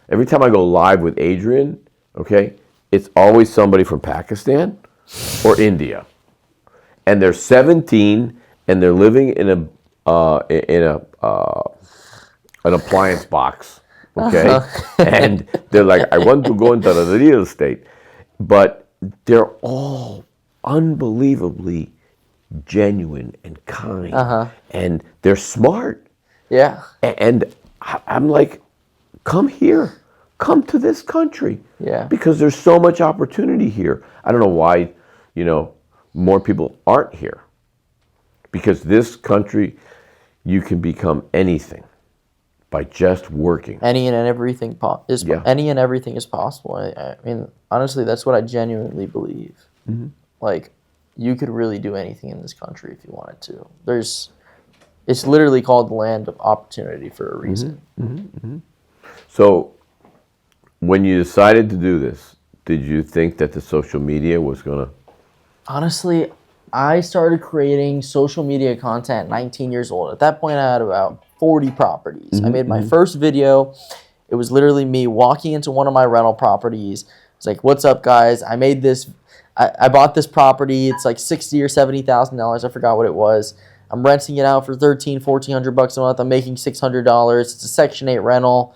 Every time I go live with Adrian, okay, it's always somebody from Pakistan or India. And they're 17 and they're living in an appliance box, okay? And they're like, I want to go into the real estate. But they're all unbelievably genuine and kind. And they're smart. Yeah. And I'm like, come here. come to this country. Yeah. Because there's so much opportunity here. I don't know why, more people aren't here. Because this country, you can become anything by just working. Any and everything is possible. I mean, honestly, that's what I genuinely believe. Mm-hmm. Like, you could really do anything in this country if you wanted to. It's literally called the land of opportunity for a reason. Mm-hmm. Mm-hmm. So, when you decided to do this, did you think that the social media was going to... Honestly, I started creating social media content at 19 years old. At that point, I had about 40 properties. Mm-hmm. I made my first video. It was literally me walking into one of my rental properties. It's like, what's up, guys? I made this. I bought this property. It's like $60,000 or $70,000. I forgot what it was. I'm renting it out for $1,400 a month. I'm making $600. It's a Section 8 rental.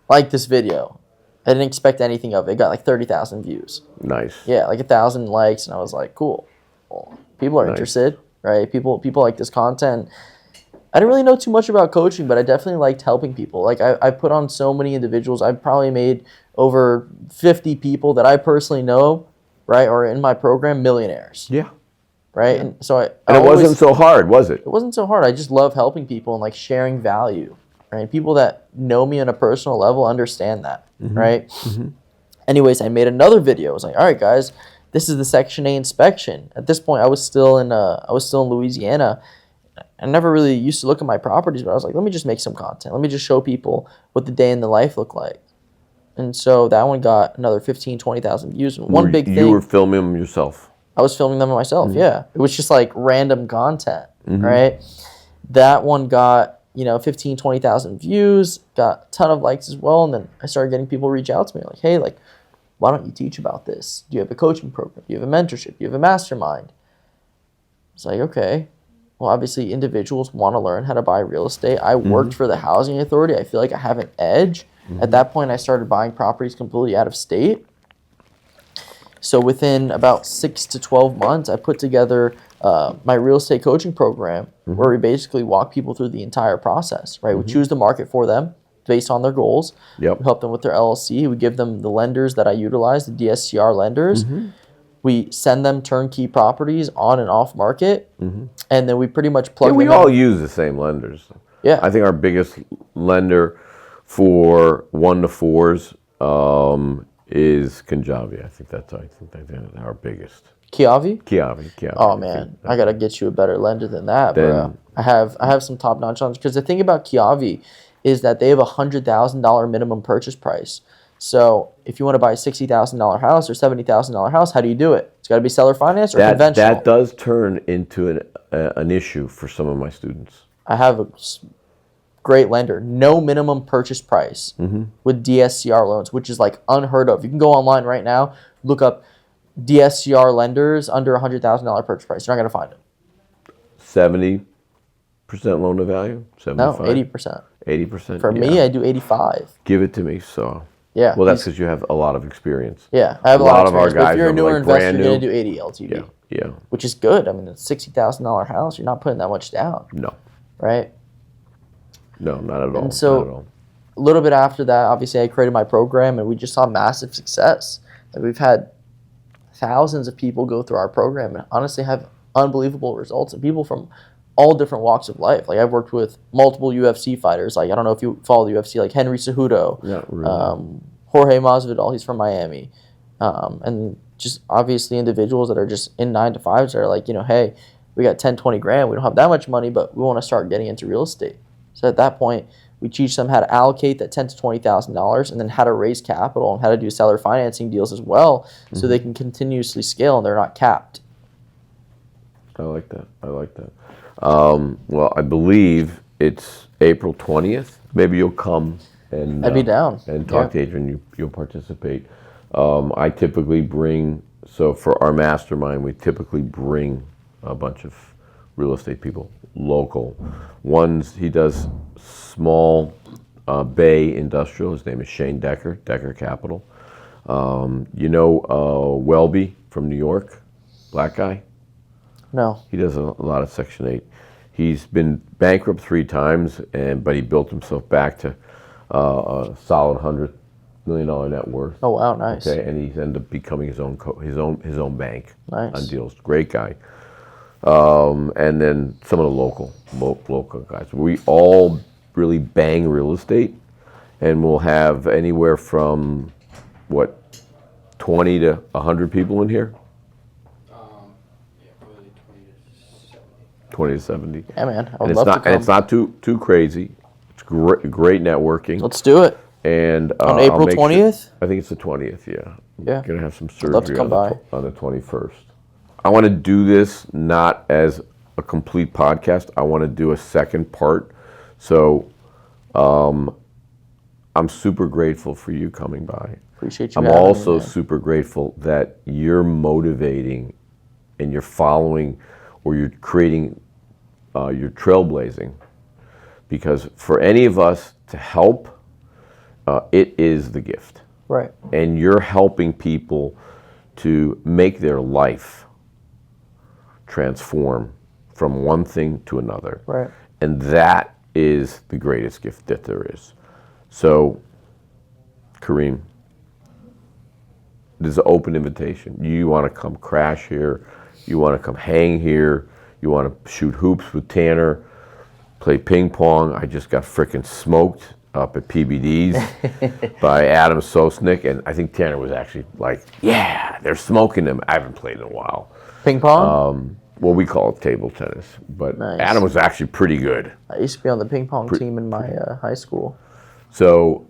Like this video. I didn't expect anything of it. It got like 30,000 views. Nice. Yeah, like 1,000 likes, and I was like, cool. Well, people are interested, right? People like this content. I didn't really know too much about coaching, but I definitely liked helping people. Like I put on so many individuals. I've probably made over 50 people that I personally know, right, or in my program, millionaires. Yeah. Right? Yeah. And so it wasn't so hard, was it? It wasn't so hard. I just love helping people and like sharing value. Right? People that know me on a personal level understand that, right? Mm-hmm. Anyways, I made another video. I was like, all right, guys, this is the Section 8 inspection. At this point, I was still in Louisiana. I never really used to look at my properties, but I was like, let me just make some content. Let me just show people what the day in the life looked like. And so that one got another 15,000, 20,000 views. And one big thing. You were filming them yourself? I was filming them myself, yeah. It was just like random content, right? That one got 15,000, 20,000 views, got a ton of likes as well. And then I started getting people reach out to me like, hey, like, why don't you teach about this? Do you have a coaching program? Do you have a mentorship? Do you have a mastermind? It's like, okay. Well, obviously individuals want to learn how to buy real estate. I worked for the housing authority. I feel like I have an edge. At that point, I started buying properties completely out of state. So within about 6 to 12 months, I put together my real estate coaching program where we basically walk people through the entire process, right? We choose the market for them based on their goals. Yep. We help them with their LLC. We give them the lenders that I utilize, the DSCR lenders. We send them turnkey properties on and off market. And then we pretty much plug them in. We all use the same lenders. Yeah. I think our biggest lender for 1 to 4s is Kajabi. I think that's our biggest. Kiavi. Oh man, I gotta get you a better lender than that, bro. I have some top notch ones because the thing about Kiavi is that they have $100,000 minimum purchase price. So if you want to buy a $60,000 house or $70,000 house, how do you do it? It's got to be seller finance or conventional. That does turn into an issue for some of my students. I have a great lender, no minimum purchase price with DSCR loans, which is like unheard of. You can go online right now, look up DSCR lenders under $100,000 purchase price. You're not going to find them. 70% loan to value? 75? No, 80%. 80%? For me, I do 85. Give it to me, so. Yeah. Well, that's because you have a lot of experience. Yeah, I have a lot of our experience. guys But if you're a newer investor, you're going to do 80 LTV. Yeah. Which is good. I mean, it's a $60,000 house. You're not putting that much down. No. Right? No, not at all. And so a little bit after that, obviously, I created my program, and we just saw massive success. Like, we've had thousands of people go through our program and honestly have unbelievable results, and people from all different walks of life. Like, I've worked with multiple UFC fighters. Like, I don't know if you follow the UFC, like Henry Cejudo, Jorge Masvidal, he's from Miami, and just obviously individuals that are just in 9-to-5s that are like, hey, we got 10, 20 grand. We don't have that much money, but we want to start getting into real estate. So at that point, we teach them how to allocate that $10,000 to $20,000 and then how to raise capital and how to do seller financing deals as well so they can continuously scale and they're not capped. I like that. Well, I believe it's April 20th. Maybe you'll come and I'd be down and talk to Adrian. You'll participate. I typically bring, so for our mastermind, we typically bring a bunch of real estate people, local. He does small bay industrial. His name is Shane Decker Capital. Welby from New York, black guy? No. He does a lot of Section 8. He's been bankrupt 3 times, but he built himself back to a solid million net worth. Oh wow, nice. Okay, and he's ended up becoming his own bank Nice. on deals. Great guy. And then some of the local guys. We all really bang real estate, and we'll have anywhere from 20 to 100 people in here. Probably 20 to 70. 20 to 70. Yeah, man. I would And love to come. it's not too crazy. It's great networking. Let's do it. And On I'll April make sure- 20th? I think it's the 20th. Yeah. Yeah. Gonna have some I'd love to surgery come by. on the 21st. I want to do this not as a complete podcast. I want to do a second part. So, I'm super grateful for you coming by. Appreciate you. I'm having me, also man. super grateful that you're motivating and you're following or you're creating, you're trailblazing. Because for any of us to help, it is the gift. Right. And you're helping people to make their life transform from one thing to another. Right. And that is the greatest gift that there is. So, Karim, this is an open invitation. You want to come crash here, you want to come hang here, you want to shoot hoops with Tanner, play ping pong. I just got frickin' smoked up at PBD's by Adam Sosnick, and I think Tanner was actually like, yeah, they're smoking them. I haven't played in a while. Ping pong? Well, we call it table tennis, but Nice. Adam was actually pretty good. I used to be on the ping pong team in my high school. So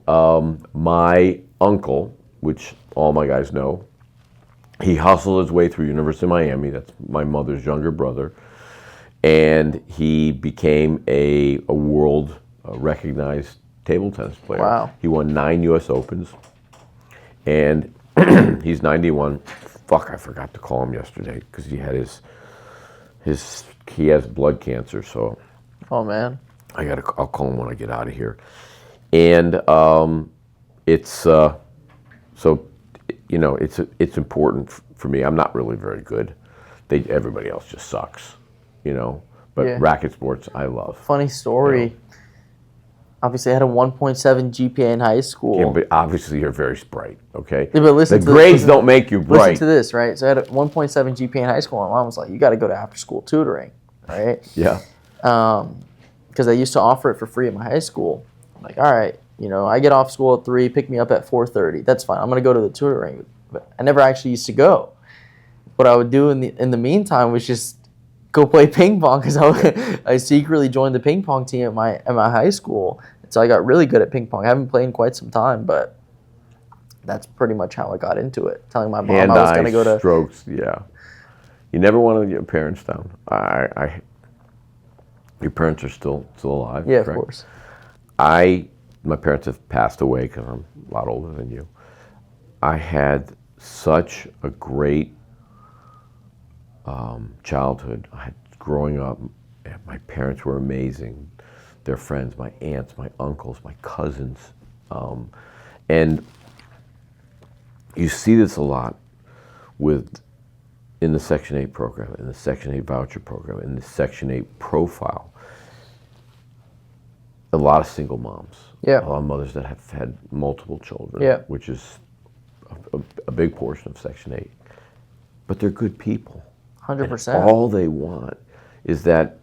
my uncle, which all my guys know, he hustled his way through University of Miami. That's my mother's younger brother. And he became a world recognized table tennis player. Wow. He won 9 U.S. Opens. And he's 91. Fuck, I forgot to call him yesterday because he had he has blood cancer. So Oh man. I'll call him when I get out of here. And it's so, you know, it's important for me. I'm not really very good. Everybody else just sucks, you know. But Yeah. racket sports, I love. Funny story. You know. Obviously, I had a 1.7 GPA in high school. Yeah, but obviously you're very bright, okay? Yeah, but listen the to grades listen- don't make you bright. Listen to this, right? So I had a 1.7 GPA in high school. My mom was like, "You got to go to after-school tutoring, right?" Yeah. Because they used to offer it for free at my high school. I'm like, all right, you know, I get off school at 3, pick me up at 4:30. That's fine. I'm gonna go to the tutoring. But I never actually used to go. What I would do in the meantime was just go play ping pong because I secretly joined the ping pong team at my high school. And so I got really good at ping pong. I haven't played in quite some time, but that's pretty much how I got into it. Telling my mom I was gonna go to strokes. Yeah. You never want to let your parents down. Your parents are still alive. yeah, correct? of course. My parents have passed away because I'm a lot older than you. I had such a great childhood. Growing up, my parents were amazing. Their friends, my aunts, my uncles, my cousins. And you see this a lot in the Section 8 program, in the Section 8 voucher program, in the Section 8 profile. A lot of single moms. Yeah. A lot of mothers that have had multiple children, Yeah. which is a big portion of Section 8. But they're good people. 100%. All they want is that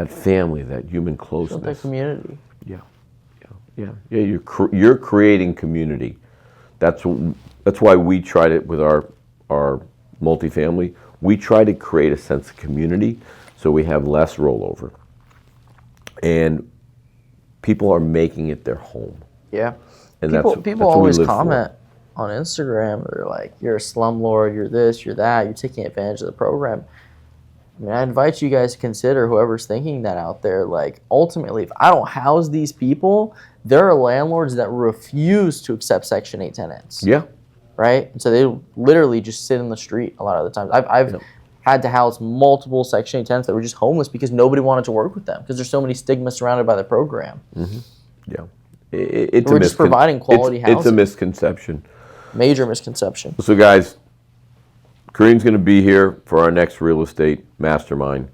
family, that human Build closeness. that community. Yeah. You're creating community. That's why we tried it with our multifamily. We try to create a sense of community so we have less rollover. And people are making it their home. Yeah. And People that's what we always live for. comment on Instagram. They're like, "You're a slumlord. You're this. You're that. You're taking advantage of the program." I mean, I invite you guys to consider, whoever's thinking that out there, like, ultimately, if I don't house these people, there are landlords that refuse to accept Section 8 tenants. Yeah. Right? And so they literally just sit in the street a lot of the times. I've had to house multiple Section 8 tenants that were just homeless because nobody wanted to work with them because there's so many stigmas surrounded by the program. Yeah. It's We're just providing quality It's a housing. misconception. Major misconception. So guys, Kareem's going to be here for our next real estate mastermind,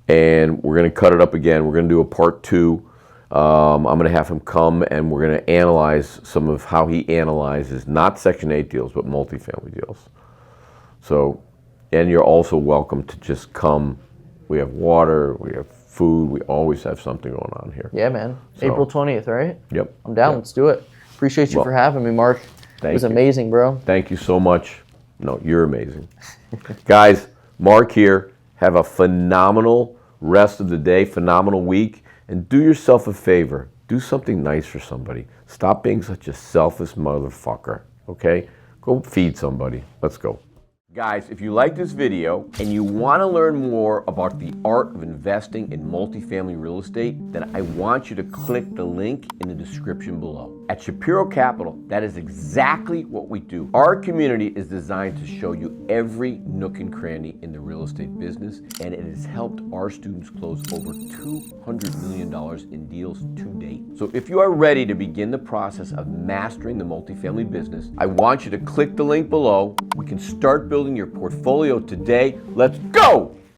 and we're going to cut it up again. We're going to do a part 2 I'm going to have him come and we're going to analyze some of how he analyzes not Section 8 deals, but multifamily deals. So, and you're also welcome to just come. We have water, we have food, we always have something going on here. Yeah, man. So- April 20th, right? Yep. I'm down. Yep. Let's do it. Appreciate you Well, for having me, Mark. It was you. amazing, bro. Thank you so much. No, you're amazing. Guys, Mark here. Have a phenomenal rest of the day, phenomenal week, and do yourself a favor. Do something nice for somebody. Stop being such a selfish motherfucker, okay? Go feed somebody. Let's go. Guys, if you like this video and you want to learn more about the art of investing in multifamily real estate, then I want you to click the link in the description below. At Shapiro Capital, that is exactly what we do. Our community is designed to show you every nook and cranny in the real estate business, and it has helped our students close over $200 million in deals to date. So if you are ready to begin the process of mastering the multifamily business, I want you to click the link below. We can start building your portfolio today. Let's go!